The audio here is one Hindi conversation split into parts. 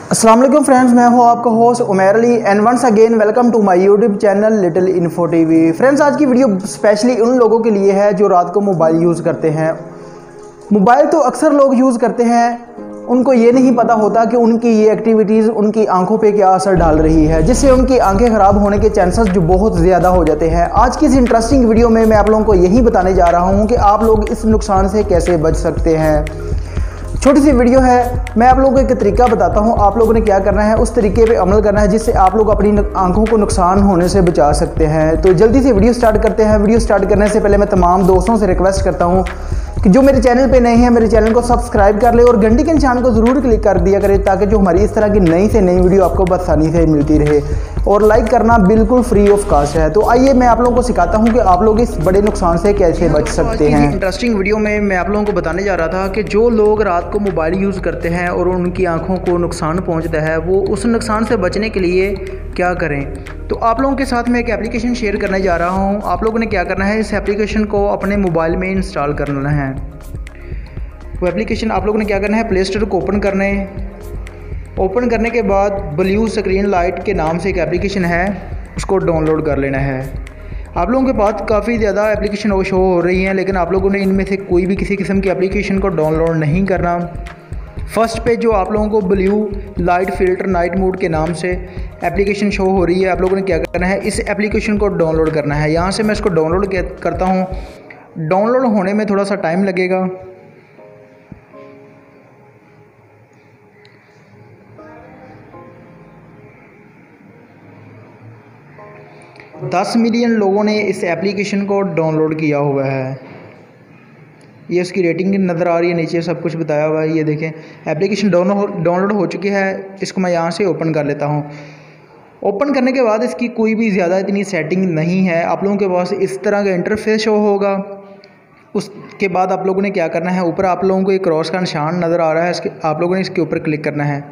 अस्सलाम वालेकुम फ्रेंड्स, मैं हूं आपका host Umair Ali and once again welcome to my YouTube channel little info TV. Friends, आज की वीडियो स्पेशली उन लोगों के लिए है जो रात को मोबाइल यूज़ करते हैं। मोबाइल तो अक्सर लोग यूज़ करते हैं, उनको ये नहीं पता होता कि उनकी ये एक्टिविटीज़ उनकी आंखों पे क्या असर डाल रही है, जिससे उनकी आंखें ख़राब होने के चांसेस जो बहुत ज़्यादा हो जाते हैं। आज की इस इंटरेस्टिंग वीडियो में मैं आप लोगों को यही बताने जा रहा हूँ कि आप लोग इस नुकसान से कैसे बच सकते हैं। छोटी सी वीडियो है, मैं आप लोगों को एक तरीका बताता हूँ, आप लोगों ने क्या करना है उस तरीके पे अमल करना है जिससे आप लोग अपनी आंखों को नुकसान होने से बचा सकते हैं। तो जल्दी से वीडियो स्टार्ट करते हैं। वीडियो स्टार्ट करने से पहले मैं तमाम दोस्तों से रिक्वेस्ट करता हूँ कि जो मेरे चैनल पे नए हैं मेरे चैनल को सब्सक्राइब कर ले और घंटी के निशान को ज़रूर क्लिक कर दिया करें ताकि जो हमारी इस तरह की नई से नई वीडियो आपको आसानी से मिलती रहे। और लाइक करना बिल्कुल फ्री ऑफ कास्ट है। तो आइए मैं आप लोगों को सिखाता हूँ कि आप लोग इस बड़े नुकसान से कैसे बच सकते हैं। इंटरेस्टिंग वीडियो में मैं आप लोगों को बताने जा रहा था कि जो लोग रात को मोबाइल यूज़ करते हैं और उनकी आंखों को नुकसान पहुँचता है, वो उस नुकसान से बचने के लिए क्या करें। तो आप लोगों के साथ मैं एक एप्लीकेशन शेयर करने जा रहा हूँ। आप लोगों ने क्या करना है, इस एप्लीकेशन को अपने मोबाइल में इंस्टॉल करना है। वो एप्लीकेशन आप लोगों ने क्या करना है, प्ले स्टोर को ओपन करना है। ओपन करने के बाद ब्लू स्क्रीन लाइट के नाम से एक एप्लीकेशन है, उसको डाउनलोड कर लेना है। आप लोगों के पास काफ़ी ज़्यादा एप्लीकेशन शो हो रही हैं, लेकिन आप लोगों ने इनमें से कोई भी किसी किस्म की एप्लीकेशन को डाउनलोड नहीं करना। फर्स्ट पे जो आप लोगों को blue light filter night mode के नाम से एप्लीकेशन शो हो रही है, आप लोगों ने क्या करना है, इस एप्लीकेशन को डाउनलोड करना है। यहाँ से मैं इसको डाउनलोड करता हूँ। डाउनलोड होने में थोड़ा सा टाइम लगेगा। दस मिलियन लोगों ने इस एप्लीकेशन को डाउनलोड किया हुआ है। ये इसकी रेटिंग नज़र आ रही है, नीचे सब कुछ बताया हुआ है। ये देखें, एप्लीकेशन डाउनलोड हो चुकी है। इसको मैं यहाँ से ओपन कर लेता हूँ। ओपन करने के बाद इसकी कोई भी ज़्यादा इतनी सेटिंग नहीं है। आप लोगों के पास इस तरह का इंटरफेस शो होगा। उसके बाद आप लोगों ने क्या करना है, ऊपर आप लोगों को एक क्रॉस का निशान नज़र आ रहा है, इसके आप लोगों ने इसके ऊपर क्लिक करना है।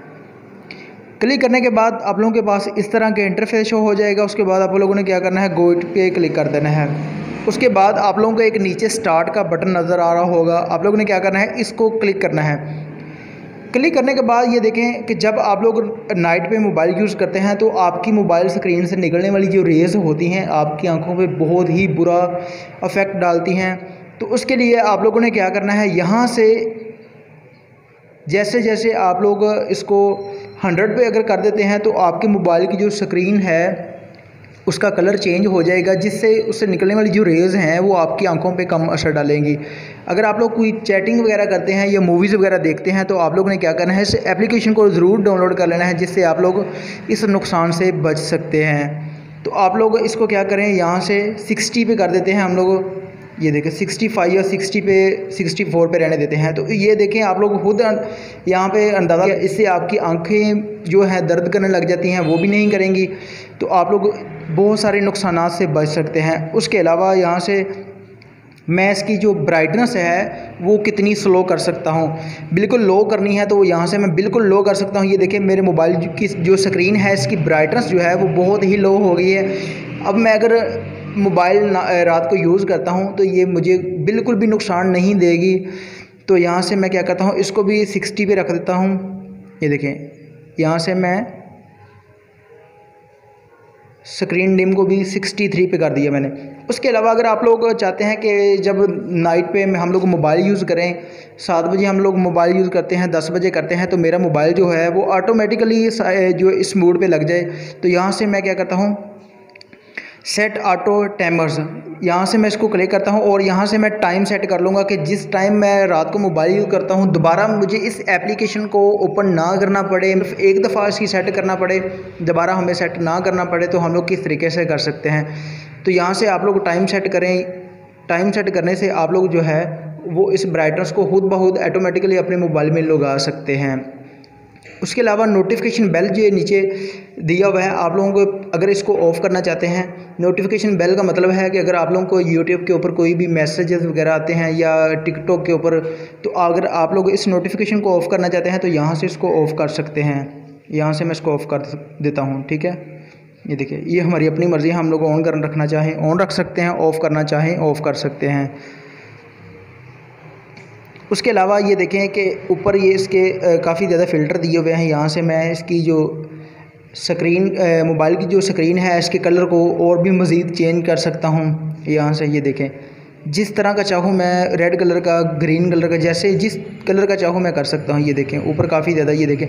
क्लिक करने के बाद आप लोगों के पास इस तरह के इंटरफेस शो हो जाएगा। उसके बाद आप लोगों ने क्या करना है, गो पे क्लिक कर देना है। उसके बाद आप लोगों को एक नीचे स्टार्ट का बटन नज़र आ रहा होगा, आप लोगों ने क्या करना है, इसको क्लिक करना है। क्लिक करने के बाद ये देखें कि जब आप लोग नाइट पे मोबाइल यूज़ करते हैं तो आपकी मोबाइल स्क्रीन से निकलने वाली जो रेज़ होती हैं आपकी आंखों पे बहुत ही बुरा इफ़ेक्ट डालती हैं। तो उसके लिए आप लोगों ने क्या करना है, यहाँ से जैसे जैसे आप लोग इसको 100 पे अगर कर देते हैं तो आपके मोबाइल की जो स्क्रीन है उसका कलर चेंज हो जाएगा, जिससे उससे निकलने वाली जो रेज़ हैं वो आपकी आंखों पे कम असर डालेंगी। अगर आप लोग कोई चैटिंग वगैरह करते हैं या मूवीज़ वगैरह देखते हैं तो आप लोगों ने क्या करना है, इस एप्लीकेशन को ज़रूर डाउनलोड कर लेना है, जिससे आप लोग इस नुकसान से बच सकते हैं। तो आप लोग इसको क्या करें, यहाँ से 60 पे कर देते हैं हम लोग। ये देखें 65 या 64 पे रहने देते हैं। तो ये देखें आप लोग खुद यहाँ पे अंदाज़ा, इससे आपकी आंखें जो हैं दर्द करने लग जाती हैं, वो भी नहीं करेंगी। तो आप लोग बहुत सारे नुकसानात से बच सकते हैं। उसके अलावा यहाँ से मैं इसकी जो ब्राइटनेस है वो कितनी स्लो कर सकता हूँ, बिल्कुल लो करनी है तो यहाँ से मैं बिल्कुल लो कर सकता हूँ। ये देखें मेरे मोबाइल की जो स्क्रीन है इसकी ब्राइटनेस जो है वो बहुत ही लो हो गई है। अब मैं अगर मोबाइल रात को यूज़ करता हूँ तो ये मुझे बिल्कुल भी नुकसान नहीं देगी। तो यहाँ से मैं क्या करता हूँ, इसको भी 60 पे रख देता हूँ। ये देखें, यहाँ से मैं स्क्रीन डिम को भी 63 पे कर दिया मैंने। उसके अलावा अगर आप लोग चाहते हैं कि जब नाइट पे हम लोग मोबाइल यूज़ करें, 7 बजे हम लोग मोबाइल यूज़ करते हैं, 10 बजे करते हैं, तो मेरा मोबाइल जो है वो ऑटोमेटिकली जो इस मोड पे लग जाए, तो यहाँ से मैं क्या करता हूँ, सेट ऑटो टाइमर्स, यहाँ से मैं इसको क्लिक करता हूँ और यहाँ से मैं टाइम सेट कर लूँगा कि जिस टाइम मैं रात को मोबाइल यूज़ करता हूँ दोबारा मुझे इस एप्लीकेशन को ओपन ना करना पड़े, एक दफ़ा इसकी सेट करना पड़े, दोबारा हमें सेट ना करना पड़े। तो हम लोग किस तरीके से कर सकते हैं, तो यहाँ से आप लोग टाइम सेट करें। टाइम सेट करने से आप लोग जो है वो इस ब्राइटनेस को खुद ब खुद ऑटोमेटिकली अपने मोबाइल में लगा सकते हैं। उसके अलावा नोटिफिकेशन बेल जो नीचे दिया हुआ है, आप लोगों को अगर इसको ऑफ़ करना चाहते हैं, नोटिफिकेशन बेल का मतलब है कि अगर आप लोगों को यूट्यूब के ऊपर कोई भी मैसेजेस वगैरह आते हैं या टिकटॉक के ऊपर, तो अगर आप लोग इस नोटिफिकेशन को ऑफ़ करना चाहते हैं तो यहाँ से इसको ऑफ़ कर सकते हैं। यहाँ से मैं इसको ऑफ़ कर देता हूँ, ठीक है। ये देखिए, ये हमारी अपनी मर्ज़ी है, हम लोग ऑन कर रखना चाहें ऑन रख सकते हैं, ऑफ़ करना चाहें ऑफ़ कर सकते हैं। उसके अलावा ये देखें कि ऊपर ये इसके काफ़ी ज़्यादा फ़िल्टर दिए हुए हैं। यहाँ से मैं इसकी जो स्क्रीन मोबाइल की जो स्क्रीन है इसके कलर को और भी मज़ीद चेंज कर सकता हूँ। यहाँ से ये देखें, जिस तरह का चाहूँ मैं, रेड कलर का, ग्रीन कलर का, जैसे जिस कलर का चाहूँ मैं कर सकता हूँ। ये देखें ऊपर काफ़ी ज़्यादा, ये देखें।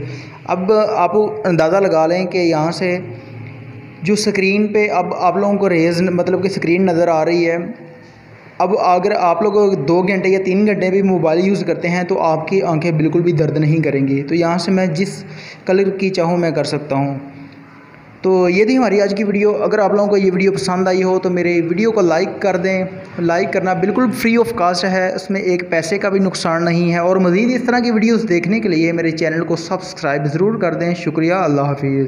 अब आप अंदाज़ा लगा लें कि यहाँ से जो स्क्रीन पे अब आप लोगों को रेज़ मतलब कि स्क्रीन नज़र आ रही है। अब अगर आप लोग 2 घंटे या 3 घंटे भी मोबाइल यूज़ करते हैं तो आपकी आंखें बिल्कुल भी दर्द नहीं करेंगी। तो यहाँ से मैं जिस कलर की चाहूँ मैं कर सकता हूँ। तो ये थी हमारी आज की वीडियो। अगर आप लोगों को ये वीडियो पसंद आई हो तो मेरे वीडियो को लाइक कर दें। लाइक करना बिल्कुल फ्री ऑफ कास्ट है, उसमें एक पैसे का भी नुकसान नहीं है। और मज़ीद इस तरह की वीडियोस देखने के लिए मेरे चैनल को सब्सक्राइब ज़रूर कर दें। शुक्रिया, अल्लाह हाफिज़।